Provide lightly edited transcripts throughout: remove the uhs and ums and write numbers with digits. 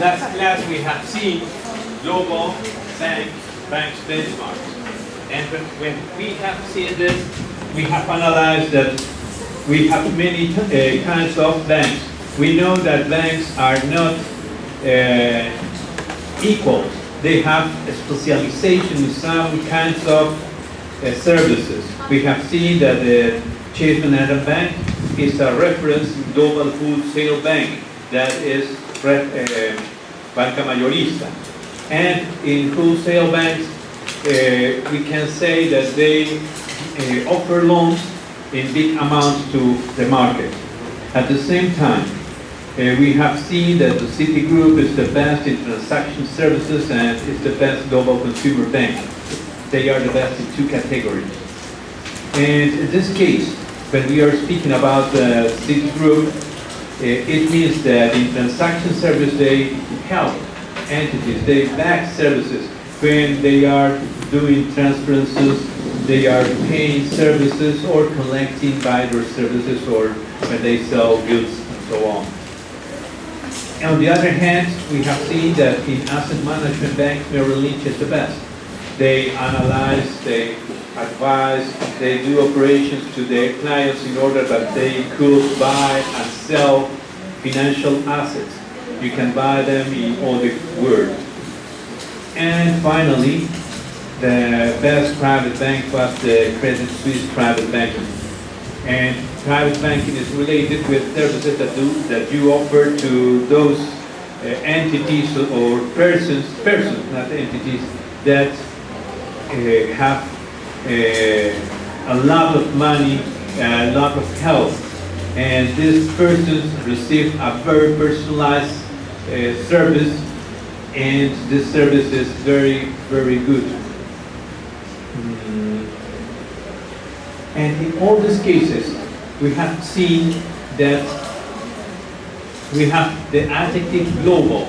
Last class we have seen global banks benchmarks. And when we have seen this, we have analyzed that we have many kinds of banks. We know that banks are not equal. They have a specialization in some kinds of services. We have seen that the Chase Manhattan Bank is a reference global wholesale bank that is banca mayorista. And in wholesale banks, we can say that they offer loans in big amounts to the market. At the same time, we have seen that the Citigroup is the best in transaction services and is the best global consumer bank. They are the best in two categories. And in this case, when we are speaking about the Citigroup, it means that in transaction service they help entities, they back services when they are doing transferences, they are paying services or collecting buyer services or when they sell goods and so on. On the other hand, we have seen that in asset management banks, Merrill Lynch is the best. They analyze, they advise, they do operations to their clients in order that they could buy and sell financial assets. You can buy them in all the world. And finally, the best private bank was the Credit Suisse private banking. And private banking is related with services that you offer to those entities or persons, not entities, that have a lot of money, a lot of help, and these persons receive a very personalized service, and this service is very, very good. And in all these cases, we have seen that we have the adjective global.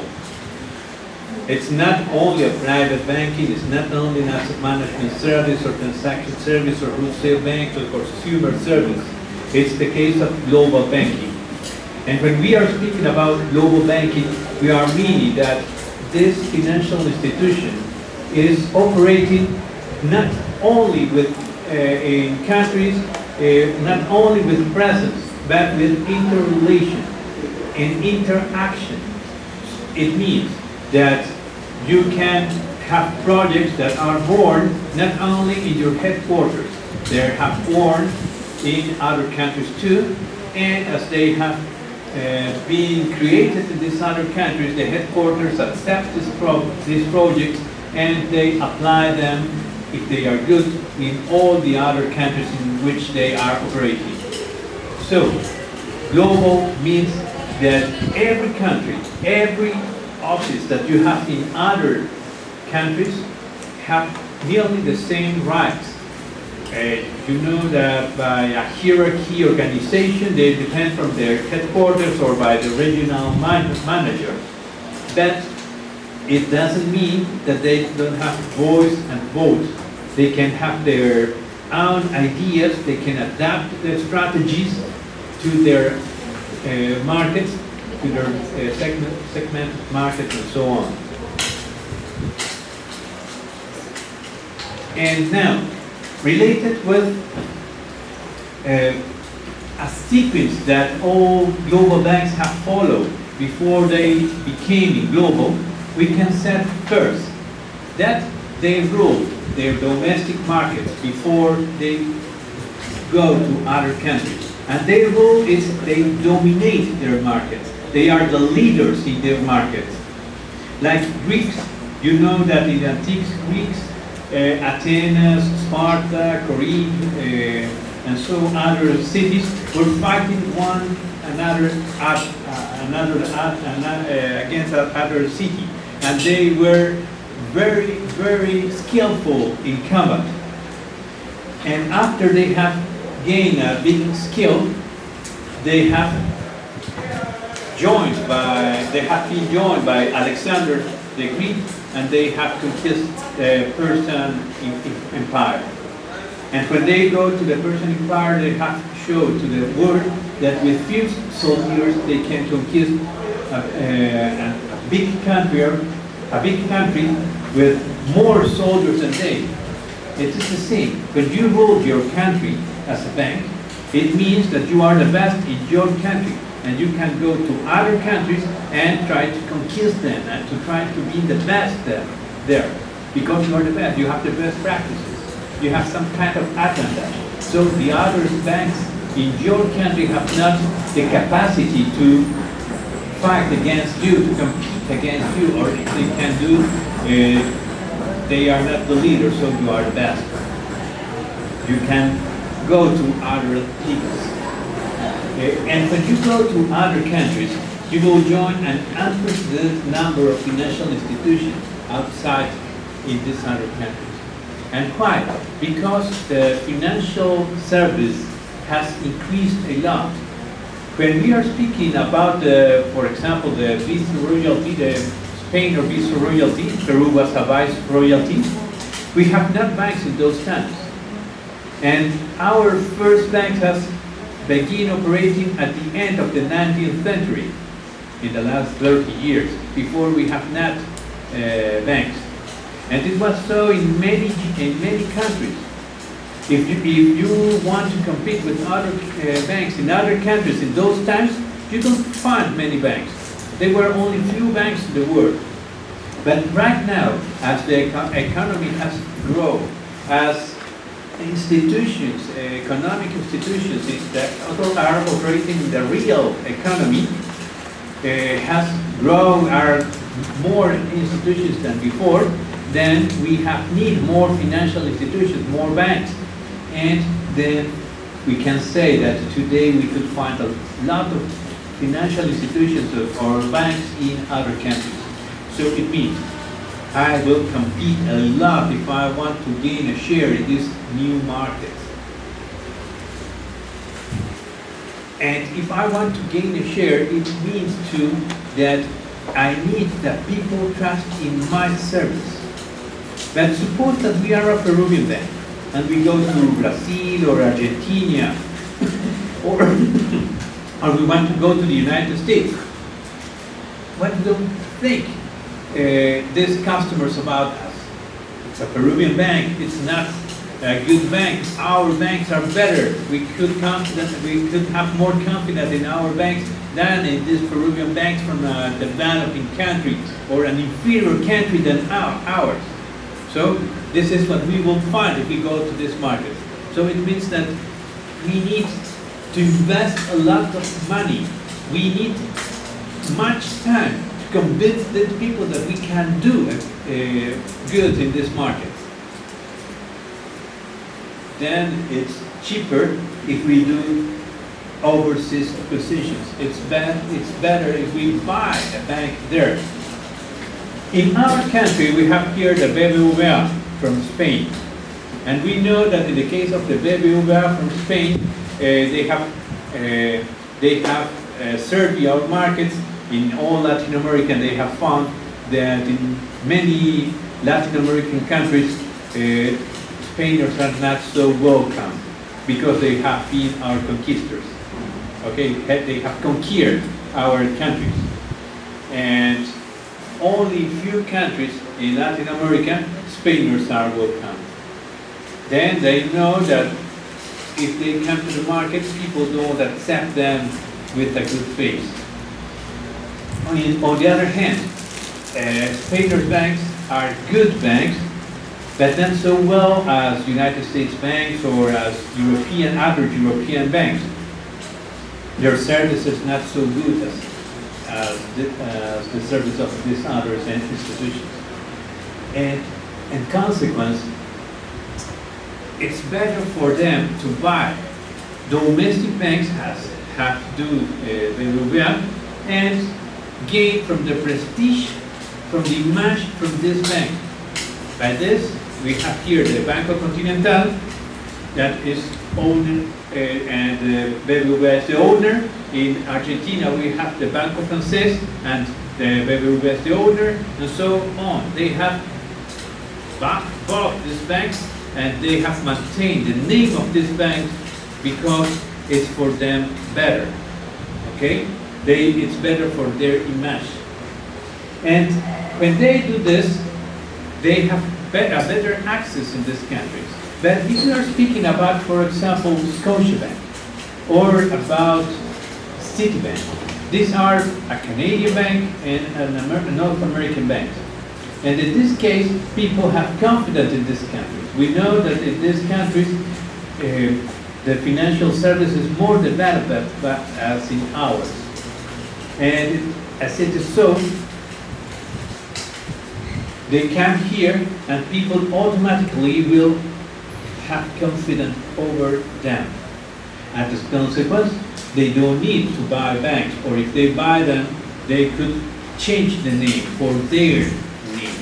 It's not only a private banking, it's not only an asset management service or transaction service or wholesale bank or consumer service. It's the case of global banking. And when we are speaking about global banking, we are meaning that this financial institution is operating not only with in countries, not only with presence, but with interrelation and interaction. It means that you can have projects that are born not only in your headquarters, they have born in other countries too, and as they have been created in these other countries, the headquarters accept these projects and they apply them, if they are good, in all the other countries in which they are operating. So, global means that every country, every office that you have in other countries have nearly the same rights. You know that by a hierarchy organization, they depend from their headquarters or by the regional manager. But it doesn't mean that they don't have voice and vote. They can have their own ideas, they can adapt their strategies to their markets, to their segment markets and so on. And now, related with a sequence that all global banks have followed before they became global, we can say first that they rule their domestic markets before they go to other countries. And their role is they dominate their markets. They are the leaders in their markets. Like Greeks, you know that in antique Greeks, Athens, Sparta, Corinth, and so other cities were fighting one another against another city, and they were very, very skillful in combat. And after they have gained a big skill, they have been joined by Alexander the Greek, and they have conquered the Persian Empire. And when they go to the Persian Empire, they have to show to the world that with few soldiers they can conquer a big country with more soldiers than they. It is the same. When you rule your country as a bank, it means that you are the best in your country, and you can go to other countries and try to conquist them and to try to be the best there. Because you are the best, you have the best practices, you have some kind of advantage. So the other banks in your country have not the capacity to fight against you, to compete against you, or if they can do, they are not the leader, so you are the best. You can go to other leagues. And when you go to other countries, you will join an unprecedented number of financial institutions outside in these other countries. And why? Because the financial service has increased a lot. When we are speaking about, for example, the viceroyalty, the Spain or viceroyalty, Peru was a viceroyalty, we have not banks in those times. And our first bank has begun operating at the end of the 19th century, in the last 30 years, before we have not banks. And it was so in many countries. If you want to compete with other banks in other countries in those times, you don't find many banks. There were only few banks in the world. But right now, as the economy has grown, as institutions, economic institutions that are operating in the real economy, has grown, are more institutions than before, then we need more financial institutions, more banks. And then we can say that today we could find a lot of financial institutions or banks in other countries. So it means I will compete a lot if I want to gain a share in these new markets. And if I want to gain a share, it means too that I need that people trust in my service. But suppose that we are a Peruvian bank and we go to Brazil or Argentina or we want to go to the United States. What do you think these customers about us? It's a Peruvian bank, it's not a good bank. Our banks are better. We could have more confidence in our banks than in these Peruvian banks from a developing country or an inferior country than ours. So this is what we will find if we go to this market. So it means that we need to invest a lot of money. We need much time to convince the people that we can do good in this market. Then it's cheaper if we do overseas acquisitions. It's better if we buy a bank there. In our country, we have here the BBVA from Spain. And we know that in the case of the BBVA from Spain, they have surveyed our markets in all Latin America, and they have found that in many Latin American countries, Spaniards are not so welcome because they have been our conquistors. Okay, they have conquered our countries. And only few countries in Latin America, Spaniards are welcome. Then they know that if they come to the market, people don't accept them with a good face. On the other hand, Spaniards banks are good banks, but not so well as United States banks or as other European banks. Their service is not so good as the service of these other institutions. And in consequence, it's better for them to buy. Domestic banks have to do BBVA and gain from the prestige, from the image from this bank. By this, we have here the Banco Continental, that is owner, and BBVA is the owner. In Argentina, we have the Banco Francés, and the BBVA is the owner, and so on. They have bought these banks, and they have maintained the name of this bank because it's for them better. Okay? It's better for their image. And when they do this, they have a better access in these countries. But if we are speaking about, for example, Scotiabank or about Citibank, these are a Canadian bank and a North American bank. And in this case, people have confidence in these countries. We know that in these countries, the financial service is more developed as in ours. And as it is so, they come here and people automatically will have confidence over them. As a consequence, they don't need to buy banks, or if they buy them, they could change the name for their need.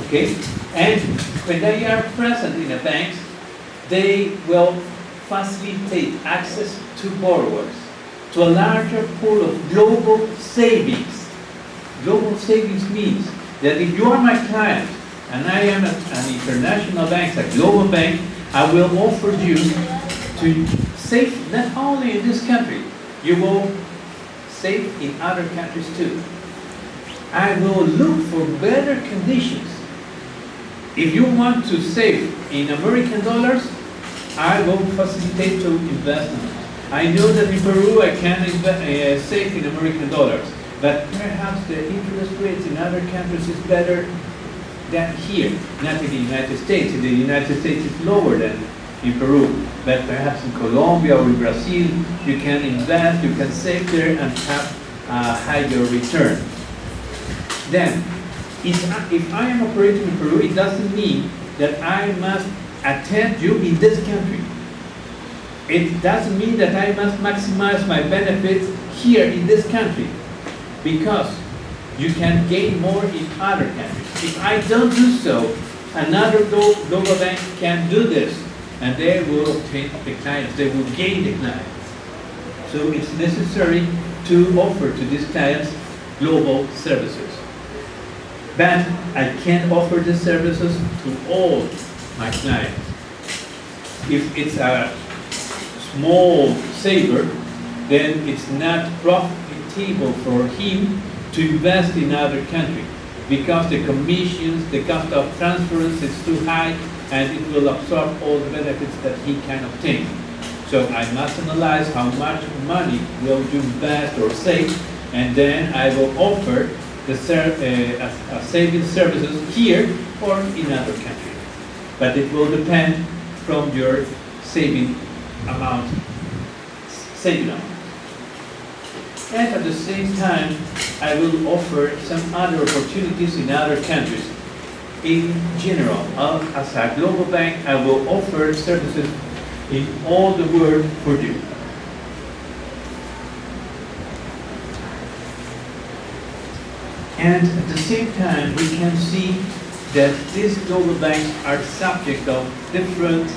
Okay? And when they are present in a bank, they will facilitate access to borrowers, to a larger pool of global savings. Global savings means that if you are my client and I am an international bank, a global bank, I will offer you to save not only in this country, you will save in other countries too. I will look for better conditions. If you want to save in American dollars, I will facilitate to invest in it. I know that in Peru I can save in American dollars, but perhaps the interest rates in other countries is better than here, not in the United States. In the United States it's lower than in Peru, but perhaps in Colombia or in Brazil you can invest, you can save there and have a higher return. Then, if I am operating in Peru, it doesn't mean that I must attend you in this country. It doesn't mean that I must maximize my benefits here in this country, because you can gain more in other countries. If I don't do so, another global bank can do this, and they will obtain the clients, they will gain the clients. So it's necessary to offer to these clients global services. But I can't offer the services to all my clients. If it's a small saver, then it's not profitable for him to invest in other country, because the commissions, the cost of transference is too high, and it will absorb all the benefits that he can obtain. So I must analyze how much money will you invest or save, and then I will offer the saving services here or in other countries. But it will depend from your saving amount. And at the same time, I will offer some other opportunities in other countries. In general, as a global bank, I will offer services in all the world for you. And at the same time, we can see that these global banks are subject of different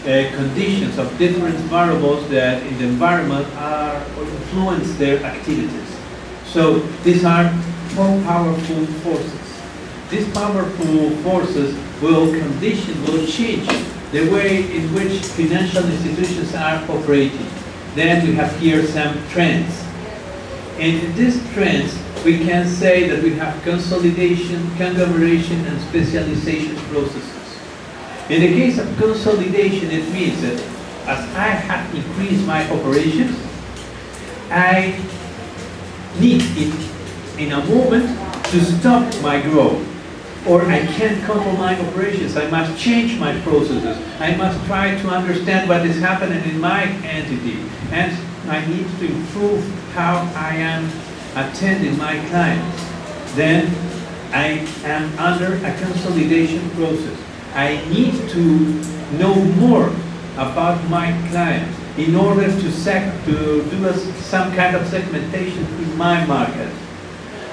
conditions, of different variables that in the environment are or influence their activities. So these are more powerful forces. These powerful forces will change the way in which financial institutions are operating. Then we have here some trends. And in these trends, we can say that we have consolidation, conglomeration, and specialization processes. In the case of consolidation, it means that as I have increased my operations, I need in a moment to stop my growth. Or I can't control my operations. I must change my processes. I must try to understand what is happening in my entity. And I need to improve how I am attending my clients. Then I am under a consolidation process. I need to know more about my clients in order to do some kind of segmentation in my market.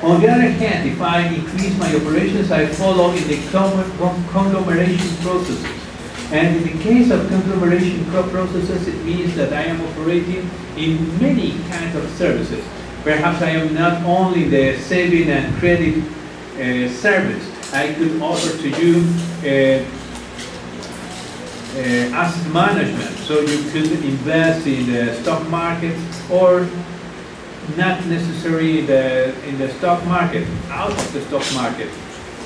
On the other hand, if I increase my operations, I follow in the conglomeration processes. And in the case of conglomeration processes, it means that I am operating in many kinds of services. Perhaps I am not only the saving and credit service. I could offer to you asset management, so you could invest in the stock market, or not necessarily in the stock market, out of the stock market.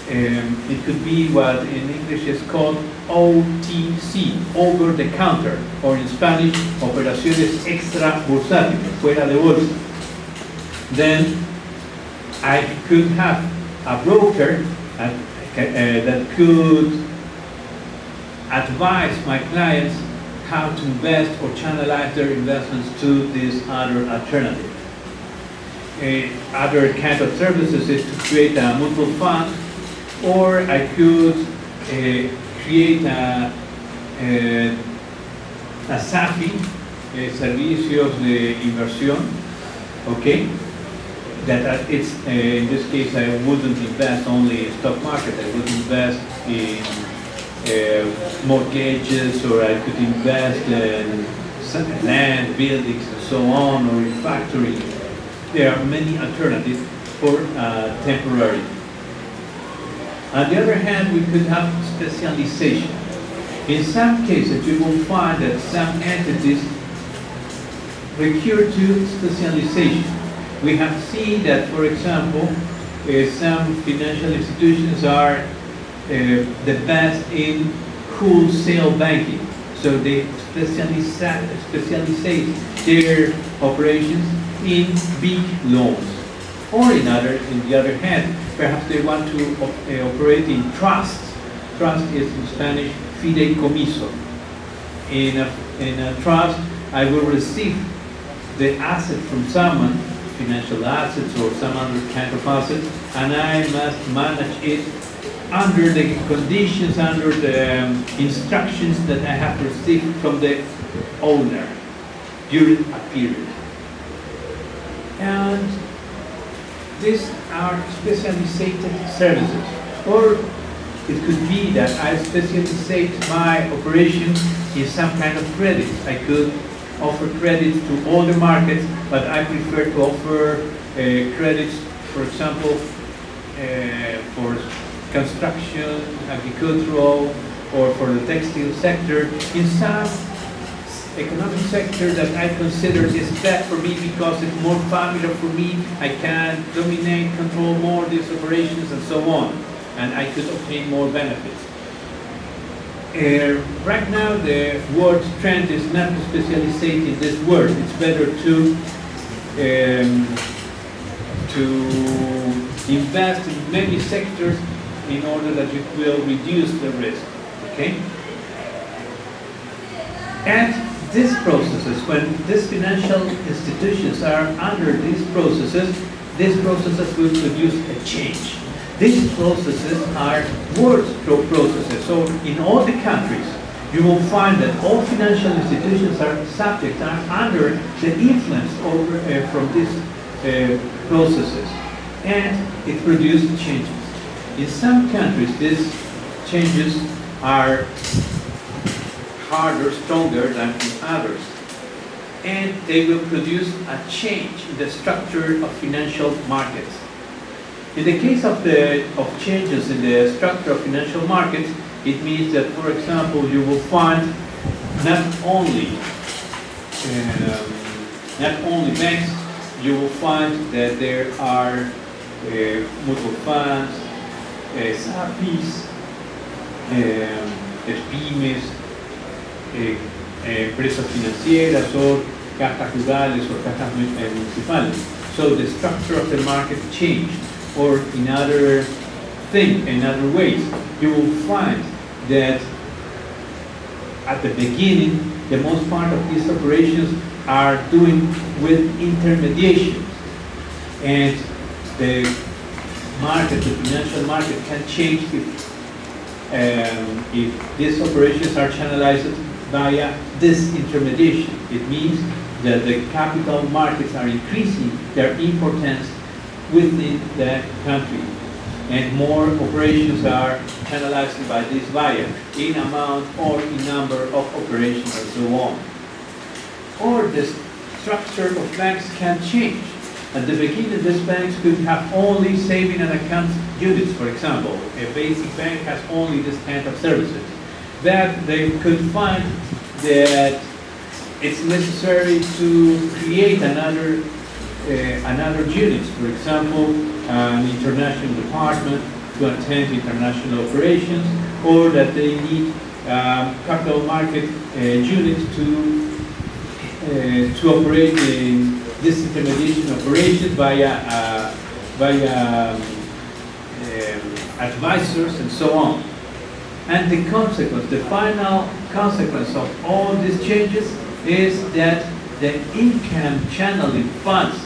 It could be what in English is called OTC, over the counter, or in Spanish, operaciones extra bursátiles, fuera de bolsa. Then I could have a broker that could advise my clients how to invest or channelize their investments to this other alternative. Other kind of services is to create a mutual fund, or I could create a SAFI, servicios de inversión, okay? That it's, in this case, I wouldn't invest only in stock market, I would invest in mortgages, or I could invest in land, buildings, and so on, or in factory. There are many alternatives for temporary. On the other hand, we could have specialization. In some cases, you will find that some entities recur to specialization. We have seen that, for example, some financial institutions are the best in wholesale banking. So they specialize their operations in big loans. Or in the other hand, perhaps they want to operate in trust. Trust is in Spanish fideicomiso. In a trust, I will receive the asset from someone, financial assets or some other kind of asset, and I must manage it under the conditions, under the instructions that I have received from the owner during a period. And these are specialized services. Or it could be that I specialize my operation in some kind of credit. I could offer credits to all the markets, but I prefer to offer credits, for example, for construction, agricultural, or for the textile sector, in some economic sector that I consider is best for me because it's more familiar for me. I can dominate, control more these operations and so on, and I could obtain more benefits. Right now, the word trend is not to specialize in this word. It's better to invest in many sectors in order that you will reduce the risk. Okay? And these processes, when these financial institutions are under these processes will produce a change. These processes are work processes. So in all the countries, you will find that all financial institutions are under the influence from these processes, and it produces changes. In some countries, these changes are harder, stronger than in others, and they will produce a change in the structure of financial markets. In the case of changes in the structure of financial markets, it means that, for example, you will find not only banks, you will find that there are mutual funds, SAFIs, pymes, empresas financieras, or cajas rurales or cajas municipales. So the structure of the market changed. Or in other ways, you will find that at the beginning, the most part of these operations are doing with intermediation, and the financial market can change if these operations are channelized via this intermediation. It means that the capital markets are increasing their importance within the country, and more operations are channelized by this buyer in amount or in number of operations and so on. Or the structure of banks can change. At the beginning, these banks could have only saving and account units, for example. A basic bank has only this kind of services. That they could find that it's necessary to create another another units, for example, an international department to attend international operations, or that they need capital market units to operate in disintermediation operations via advisors and so on. And the consequence, the final consequence of all these changes is that the income channeling funds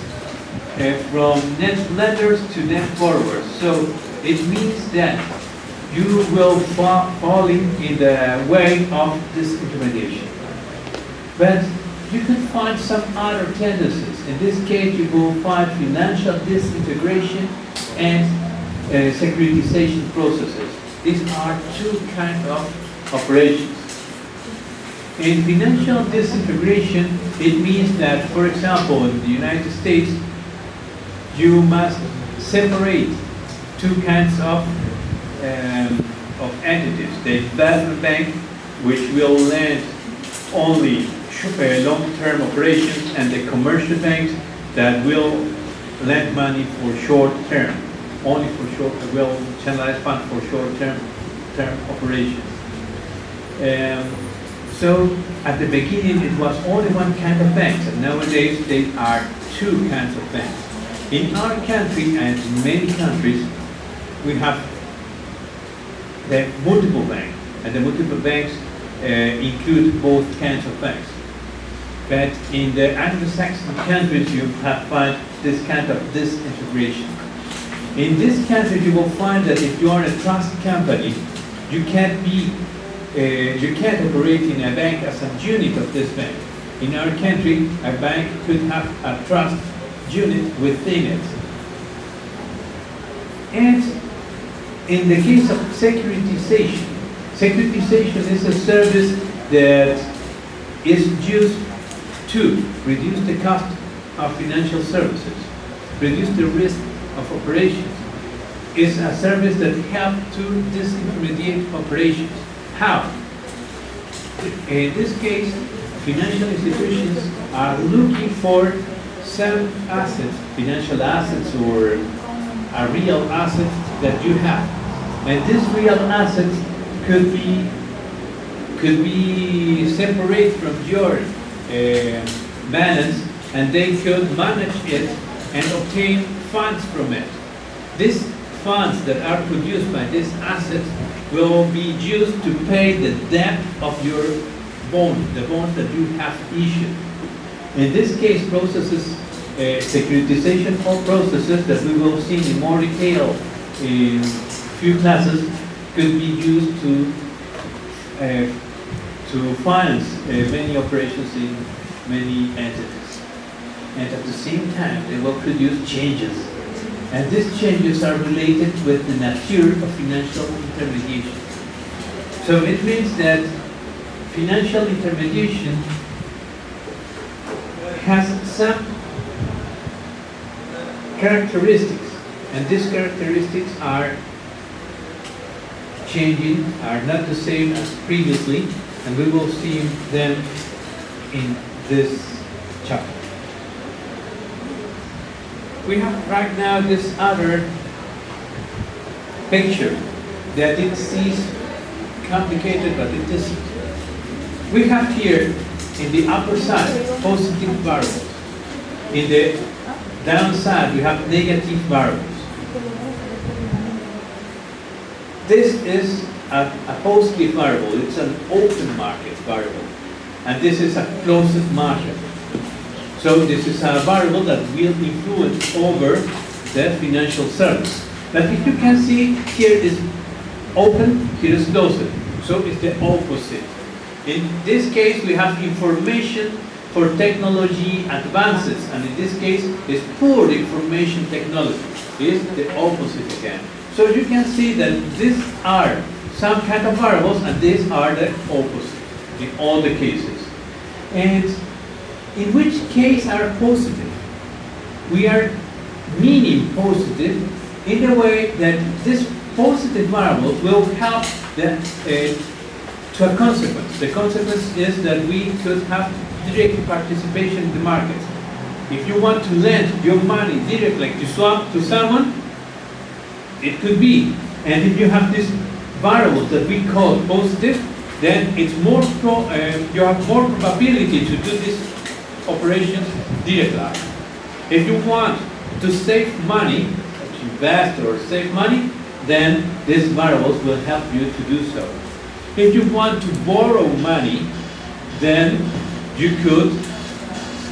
from net lenders to net borrowers. So it means that you will fall in the way of disintermediation. But you could find some other tendencies. In this case, you will find financial disintegration and securitization processes. These are two kinds of operations. In financial disintegration, it means that, for example, in the United States, you must separate two kinds of entities. The investment bank, which will lend only long-term operations, and the commercial banks that will lend money for short-term, only for short, will channelize funds for short-term operations. So at the beginning it was only one kind of banks, and nowadays there are two kinds of banks. In our country and in many countries, we have the multiple banks, and the multiple banks include both kinds of banks. But in the Anglo-Saxon countries, you have found this kind of disintegration. In this country, you will find that if you are a trust company, you can't operate in a bank as a unit of this bank. In our country, a bank could have a trust unit within it. And in the case of securitization, securitization is a service that is used to reduce the cost of financial services, reduce the risk of operations. It's a service that helps to disintermediate operations. How? In this case, financial institutions are looking for some assets, financial assets, or a real asset that you have. And these real assets could be separate from your balance, and they could manage it and obtain funds from it. These funds that are produced by these assets will be used to pay the debt of your bond, the bond that you have issued. In this case, processes, securitization processes that we will see in more detail in few classes could be used to finance many operations in many entities. And at the same time, they will produce changes. And these changes are related with the nature of financial intermediation. So it means that financial intermediation has some characteristics, and these characteristics are changing, are not the same as previously, and we will see them in this chapter. We have right now this other picture that it seems complicated, but it isn't. We have here in the upper side positive variables. In the downside we have negative variables. This is a positive variable. It's an open market variable, and this is a closed market. So this is a variable that will influence over the financial service. But if you can see, here is open, here is closed. So it's the opposite. In this case, we have information for technology advances, and in this case, it's poor information technology. It's the opposite again. So you can see that these are some kind of variables, and these are the opposite in all the cases. And in which case are positive? We are meaning positive in the way that this positive variable will help to a consequence. The consequence is that we could have direct participation in the market. If you want to lend your money directly to someone, it could be. And if you have these variables that we call positive, then it's you have more probability to do these operations directly. If you want to save money, to invest or save money, then these variables will help you to do so. If you want to borrow money, then you could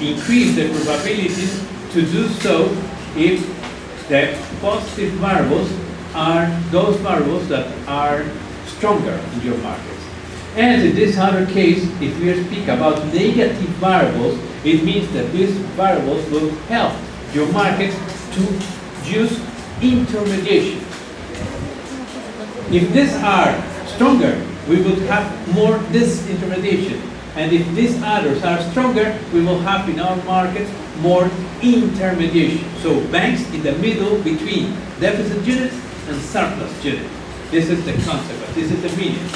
increase the probabilities to do so if the positive variables are those variables that are stronger in your markets. And in this other case, if we speak about negative variables, it means that these variables will help your markets to use intermediation. If these are stronger, we would have more disintermediation. And if these others are stronger, we will have in our markets more intermediation. So banks in the middle between deficit units and surplus units. This is the concept, this is the meaning.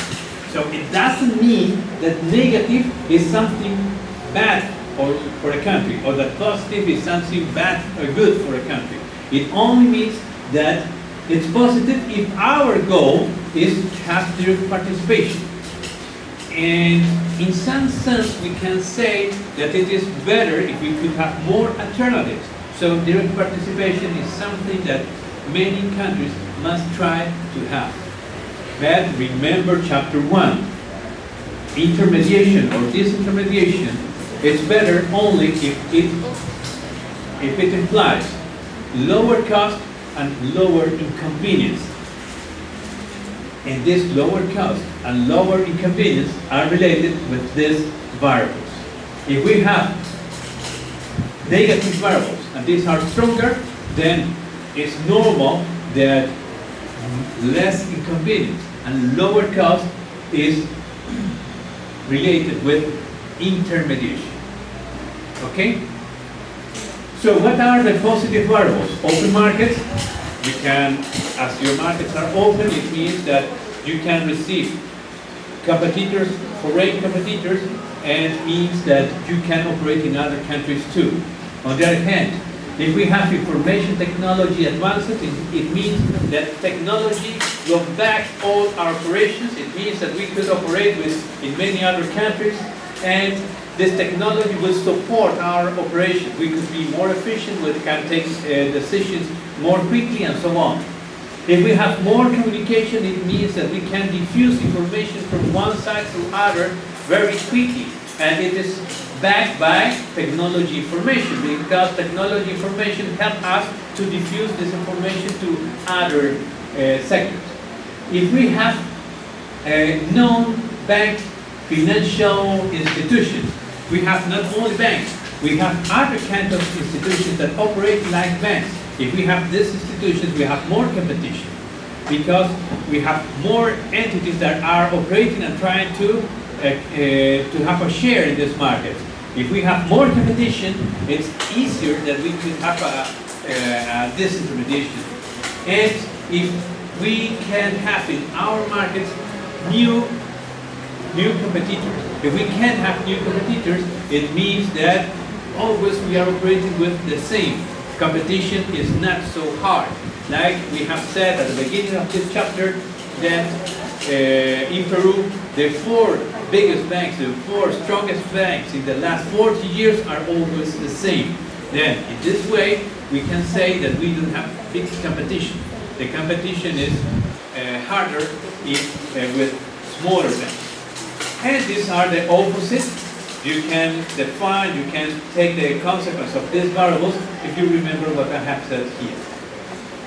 So it doesn't mean that negative is something bad for a country, or that positive is something bad or good for a country. It only means that it's positive if our goal is to have direct participation. And in some sense, we can say that it is better if we could have more alternatives. So direct participation is something that many countries must try to have. But remember chapter 1, intermediation or disintermediation is better only if it implies lower cost and lower inconvenience. And this lower cost and lower inconvenience are related with these variables. If we have negative variables and these are stronger, then it's normal that less inconvenience and lower cost is related with intermediation. Okay? So what are the positive variables? Open markets. You can, as your markets are open, it means that you can receive competitors, foreign competitors, and it means that you can operate in other countries too. On the other hand, if we have information technology advances, it means that technology will back all our operations. It means that we could operate in many other countries, and this technology will support our operations. We could be more efficient, we can take decisions more quickly, and so on. If we have more communication, it means that we can diffuse information from one side to other very quickly. And it is backed by technology information, because technology information helps us to diffuse this information to other sectors. If we have non-bank financial institutions, we have not only banks, we have other kinds of institutions that operate like banks. If we have these institutions, we have more competition, because we have more entities that are operating and trying to have a share in this market. If we have more competition, it's easier that we could have a disintermediation. And if we can have in our markets new competitors, if we can have new competitors, it means that always we are operating with the same. Competition is not so hard. Like we have said at the beginning of this chapter, that in Peru, the 4 biggest banks, the 4 strongest banks in the last 40 years are always the same. Then, in this way, we can say that we don't have big competition. The competition is harder with smaller banks. And these are the opposite. You can define, you can take the consequence of these variables if you remember what I have said here.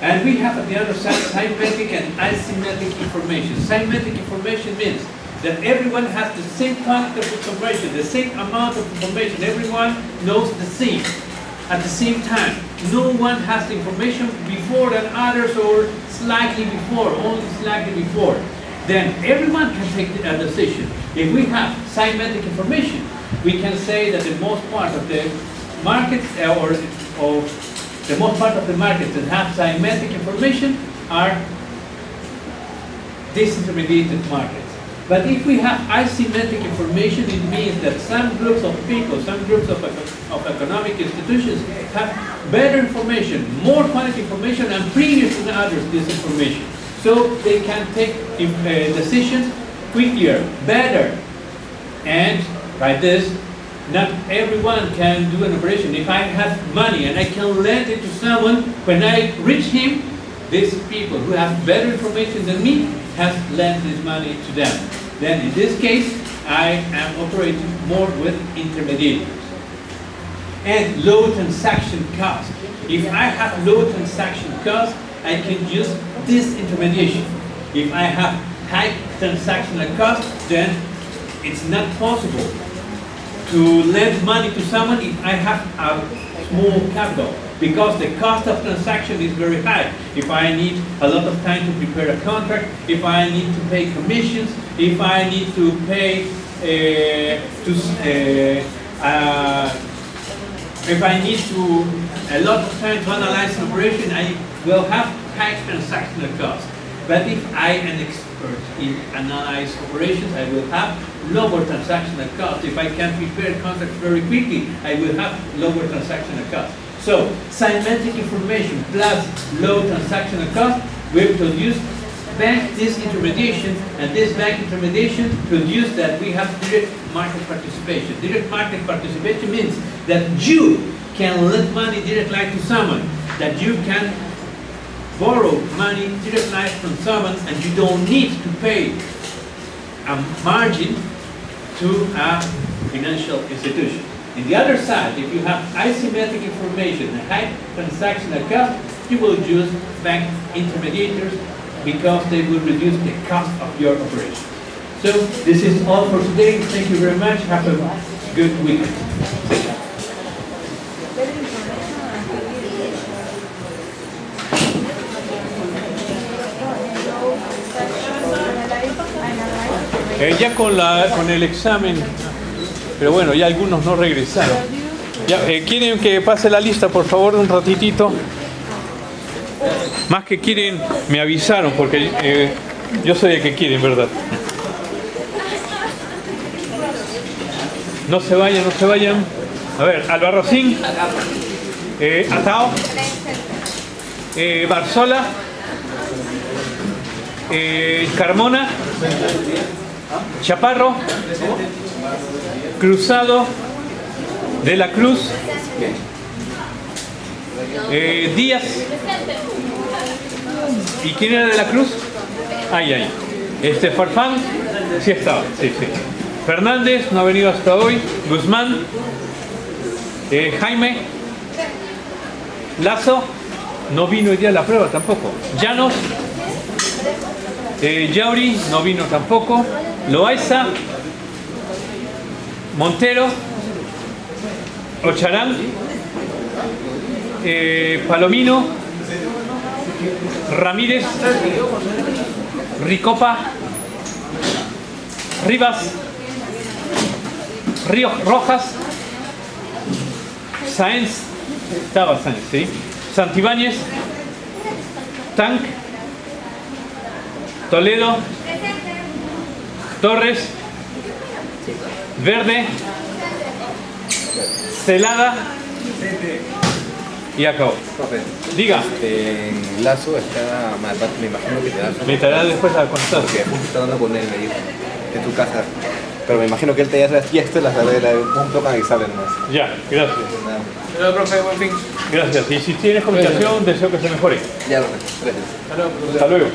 And we have at the other side symmetric and asymmetric information. Symmetric information means that everyone has the same quantity of information, the same amount of information. Everyone knows the same at the same time. No one has the information before than others, or slightly before, only slightly before. Then everyone can take a decision. If we have symmetric information, we can say that the most part of the markets, or the most part of the markets that have symmetric information are disintermediated markets. But if we have asymmetric information, it means that some groups of people, some groups of economic institutions have better information, more quality information, and previous to the others this information. So they can take decisions quicker, better. And by this, not everyone can do an operation. If I have money and I can lend it to someone, when I reach him, these people who have better information than me has lent this money to them. Then in this case, I am operating more with intermediaries. And low transaction cost. If I have low transaction cost, I can use this intermediation. If I have high transactional cost, then it's not possible to lend money to someone if I have a small capital, because the cost of transaction is very high. If I need a lot of time to prepare a contract, if I need to pay commissions, if I need to pay if I need to a lot of time to analyze an operation, I will have high transactional cost. But if I am expert in analyze operations, I will have lower transactional cost. If I can prepare contracts very quickly, I will have lower transactional cost. So, symmetric information plus low transactional cost will produce this intermediation, and this bank intermediation produce that we have direct market participation. Direct market participation means that you can lend money directly to someone, that you can borrow money directly from someone, and you don't need to pay a margin to a financial institution. On the other side, if you have asymmetric information and high transactional cost, you will use bank intermediators because they will reduce the cost of your operation. So this is all for today. Thank you very much. Have a good weekend. Ya con el examen, pero bueno, ya algunos no regresaron. Ya, ¿quieren que pase la lista, por favor, un ratitito? Más que quieren, me avisaron, porque yo soy el que quieren, ¿verdad? No se vayan, no se vayan. A ver, Albarracín, Atao, Barzola, Carmona, Chaparro, Cruzado, De la Cruz, Díaz. ¿Y quién era De la Cruz? Ay. Farfán, sí estaba, sí. Fernández, no ha venido hasta hoy. Guzmán, Jaime, Lazo, no vino hoy día a la prueba tampoco. Llanos, Yauri, no vino tampoco. Loaiza, Montero, Ocharán, Palomino, Ramírez, Ricopa, Rivas, Rojas, Sáenz, estaba Sáenz, ¿sí? Santibáñez, Tank, Toledo, Torres, Verde, Celada y acabó. Diga. Lazo está mal, me imagino que te da. Me estará después a contar. Porque justo está hablando con él, me dijo, en tu casa. Pero me imagino que él te ya esto las arregla, un tocan y salen más. Ya, gracias. Hola, profe, buen fin. Gracias. Y si tienes comunicación, deseo que se mejore. Ya, profe, gracias. Hasta luego.